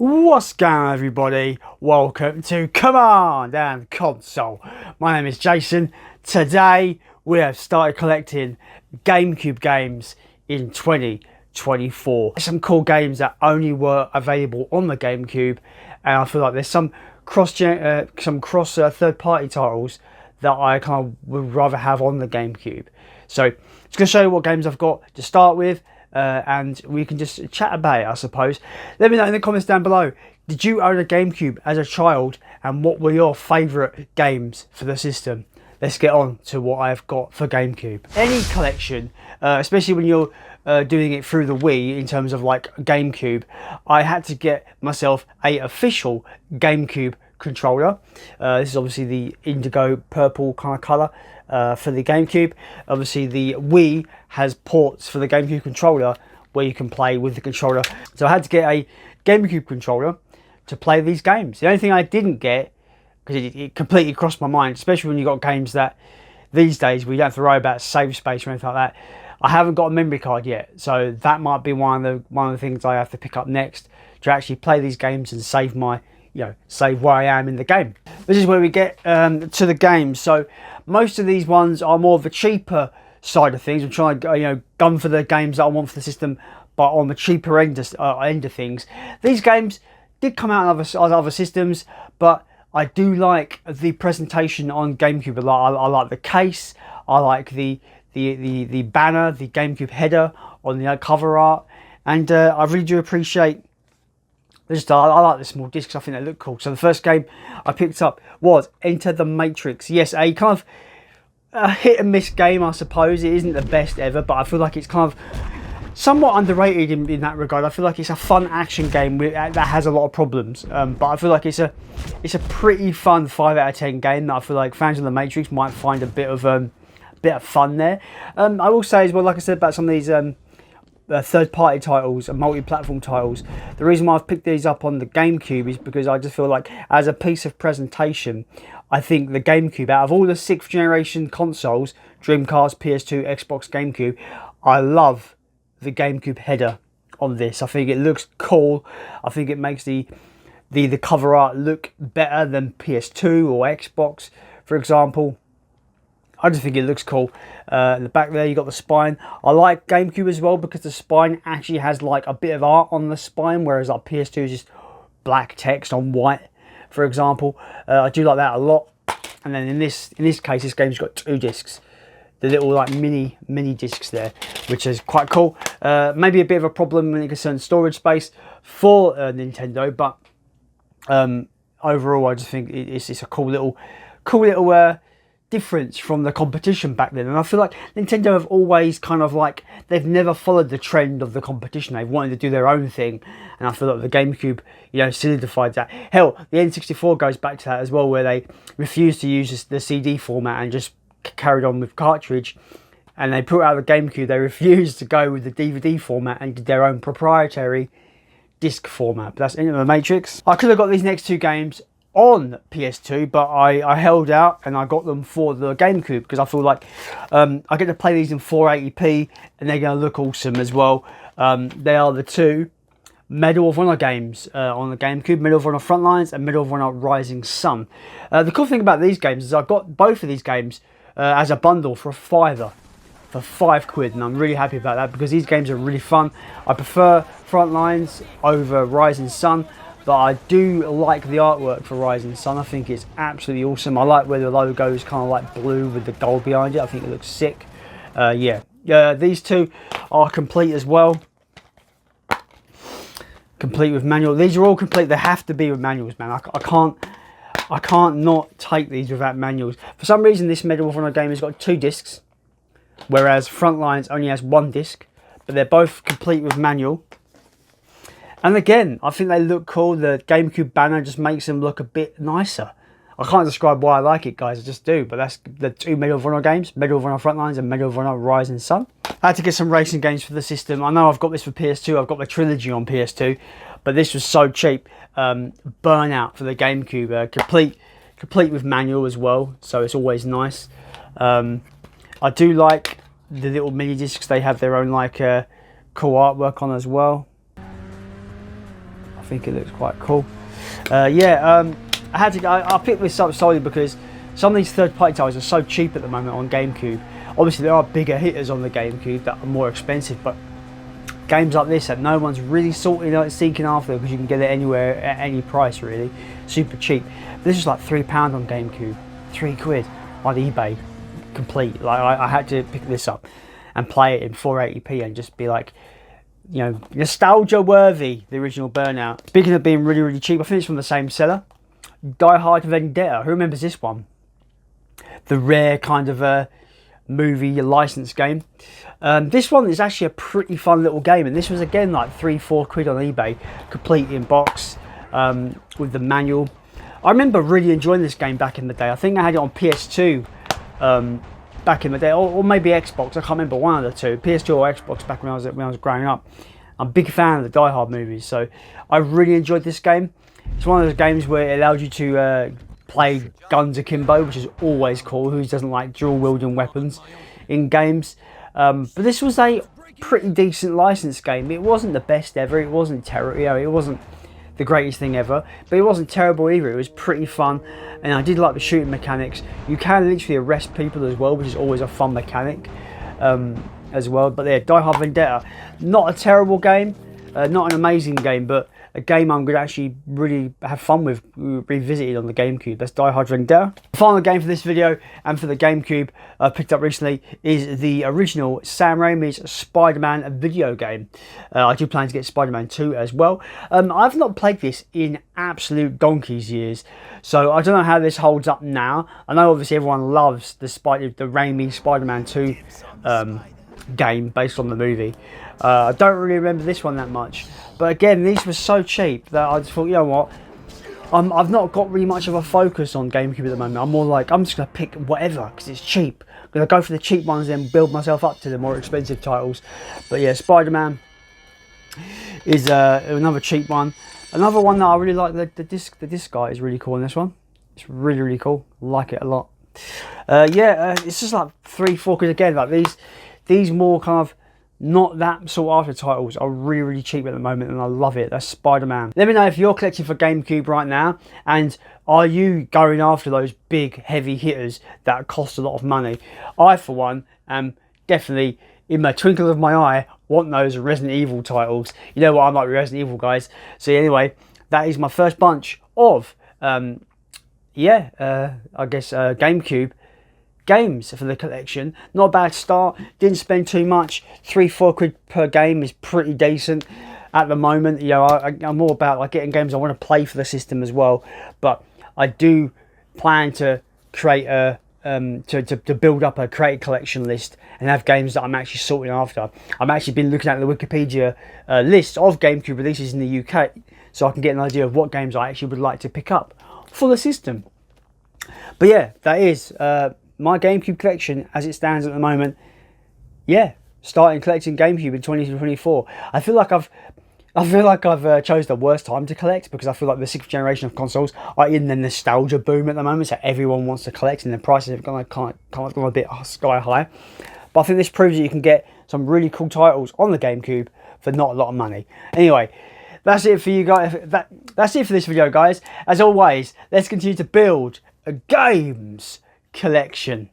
What's going on, everybody? Welcome to Command and Console. My name is Jason. Today we have started collecting GameCube games in 2024. Some cool games that only were available on the GameCube, and I feel like there's some cross third-party titles that I kind of would rather have on the GameCube. So just going to show you what games I've got to start with. And we can just chat about it, I suppose. Let me know in the comments down below, did you own a GameCube as a child, and what were your favourite games for the system? Let's get on to what I've got for GameCube. Any collection, especially when you're doing it through the Wii in terms of like GameCube, I had to get myself a official GameCube controller. This is obviously the indigo purple kind of colour for the GameCube. Obviously the Wii has ports for the GameCube controller where you can play with the controller. So I had to get a GameCube controller to play these games. The only thing I didn't get, because it completely crossed my mind, especially when you got games that these days we don't have to worry about save space or anything like that. I haven't got a memory card yet, so that might be one of the things I have to pick up next to actually play these games and save my, save where I am in the game. This is where we get to the games. So most of these ones are more of the cheaper side of things. I'm trying to gun for the games that I want for the system, but on the cheaper end of things. These games did come out on other systems, but I do like the presentation on GameCube a lot. I like the case. I like the banner, the GameCube header on the cover art, and I really do appreciate. I like the small discs. I think they look cool. So the first game I picked up was Enter the Matrix. Yes, a kind of a hit and miss game, I suppose. It isn't the best ever, but I feel like it's kind of somewhat underrated in that regard. I feel like it's a fun action game that has a lot of problems, but I feel like it's a pretty fun 5 out of 10 game that I feel like fans of the Matrix might find a bit of fun there. I will say as well, like I said about some of these third-party titles and multi-platform titles, the reason why I've picked these up on the GameCube is because I just feel like as a piece of presentation, I think the GameCube, out of all the 6th generation consoles, Dreamcast, PS2, Xbox, GameCube, I love the GameCube header on this. I think it looks cool. I think it makes the cover art look better than PS2 or Xbox, for example. I just think it looks cool. In the back there, you got the spine. I like GameCube as well because the spine actually has like a bit of art on the spine, whereas like PS2 is just black text on white, for example. I do like that a lot. And then in this case, this game's got 2 discs, the little like mini discs there, which is quite cool. Maybe a bit of a problem when it concerns storage space for Nintendo, but overall, I just think it's a cool little difference from the competition back then. And I feel like Nintendo have always kind of like, they've never followed the trend of the competition. They've wanted to do their own thing, and I feel like the GameCube solidified that. Hell, the N64 goes back to that as well, where they refused to use the CD format and just carried on with cartridge, and they put out the GameCube. They refused to go with the DVD format and did their own proprietary disc format. But that's Enter the Matrix. I could have got these next 2 games on PS2, but I held out and I got them for the GameCube because I feel like I get to play these in 480p and they're going to look awesome as well. They are the 2 Medal of Honor games on the GameCube, Medal of Honor Frontlines and Medal of Honor Rising Sun. The cool thing about these games is I got both of these games as a bundle for a £5, for £5, and I'm really happy about that because these games are really fun. I prefer Frontlines over Rising Sun, but I do like the artwork for Rising Sun. I think it's absolutely awesome. I like where the logo is kind of like blue with the gold behind it. I think it looks sick. These 2 are complete as well. Complete with manual. These are all complete. They have to be with manuals, man. I can't not take these without manuals. For some reason, this Medal of Honor game has got 2 discs, whereas Frontlines only has 1 disc, but they're both complete with manual. And again, I think they look cool. The GameCube banner just makes them look a bit nicer. I can't describe why I like it, guys. I just do. But that's the 2 Medal of Honor games, Medal of Honor Frontlines and Medal of Honor Rising Sun. I had to get some racing games for the system. I know I've got this for PS2. I've got the trilogy on PS2, but this was so cheap. Burnout for the GameCube, complete with manual as well, so it's always nice. I do like the little mini discs. They have their own like cool artwork on as well. I think it looks quite cool. I picked this up solely because some of these third-party titles are so cheap at the moment on GameCube. Obviously, there are bigger hitters on the GameCube that are more expensive, but games like this that no one's really seeking after because you can get it anywhere at any price, really, super cheap. This is like £3 on GameCube, £3 on eBay, complete. Like I had to pick this up and play it in 480p and just be like, you know, nostalgia worthy, the original Burnout. Speaking of being really, really cheap, I think it's from the same seller, Hard Vendetta. Who remembers this one? The rare kind of movie license game. This one is actually a pretty fun little game, and this was again like £3-4 on eBay, complete in box, with the manual. I remember really enjoying this game back in the day. I think I had it on PS2 back in the day, or maybe Xbox. I can't remember, one of the two, PS2 or Xbox, back when I was growing up. I'm a big fan of the Die Hard movies, so I really enjoyed this game. It's one of those games where it allows you to play guns akimbo, which is always cool. Who doesn't like dual wielding weapons in games? But this was a pretty decent license game. It wasn't the best ever. It wasn't terrible. You know, it wasn't the greatest thing ever, but it wasn't terrible either. It was pretty fun, and I did like the shooting mechanics. You can literally arrest people as well, which is always a fun mechanic as well. But yeah, Die Hard Vendetta, not a terrible game, not an amazing game, but a game I'm going to actually really have fun with, revisited on the GameCube. That's Die Hard Vendetta. The final game for this video and for the GameCube I picked up recently is the original Sam Raimi's Spider-Man video game. I do plan to get Spider-Man 2 as well. I've not played this in absolute donkey's years, so I don't know how this holds up now. I know obviously everyone loves the Raimi Spider-Man 2 game based on the movie. I don't really remember this one that much, but again, these were so cheap that I just thought, you know what, I've not got really much of a focus on GameCube at the moment. I'm more like, I'm just going to pick whatever because it's cheap. I'm going to go for the cheap ones and build myself up to the more expensive titles. But yeah, Spider-Man is another cheap one. Another one that I really like, the disc guy is really cool in this one. It's really, really cool. I like it a lot. It's just like £3-4 again. Like these more kind of not that sought after titles are really, really cheap at the moment, and I love it. That's Spider-Man. Let me know if you're collecting for GameCube right now, and are you going after those big heavy hitters that cost a lot of money? I, for one, am definitely, in my twinkle of my eye, want those Resident Evil titles. You know what, I'm like Resident Evil, guys. So anyway, that is my first bunch of I guess GameCube games for the collection. Not a bad start, didn't spend too much. £3-4 per game is pretty decent at the moment. You know, I'm all about like getting games I want to play for the system as well, but I do plan to create a to build up a creative collection list and have games that I'm actually sorting after. I've actually been looking at the Wikipedia list of GameCube releases in the UK, so I can get an idea of what games I actually would like to pick up for the system. But yeah, that is my GameCube collection as it stands at the moment. Yeah, starting collecting GameCube in 2024. I feel like I've chose the worst time to collect, because I feel like the 6th generation of consoles are in the nostalgia boom at the moment, so everyone wants to collect, and the prices have gone a bit sky high. But I think this proves that you can get some really cool titles on the GameCube for not a lot of money. Anyway, that's it for you guys. That's it for this video, guys. As always, let's continue to build a games collection.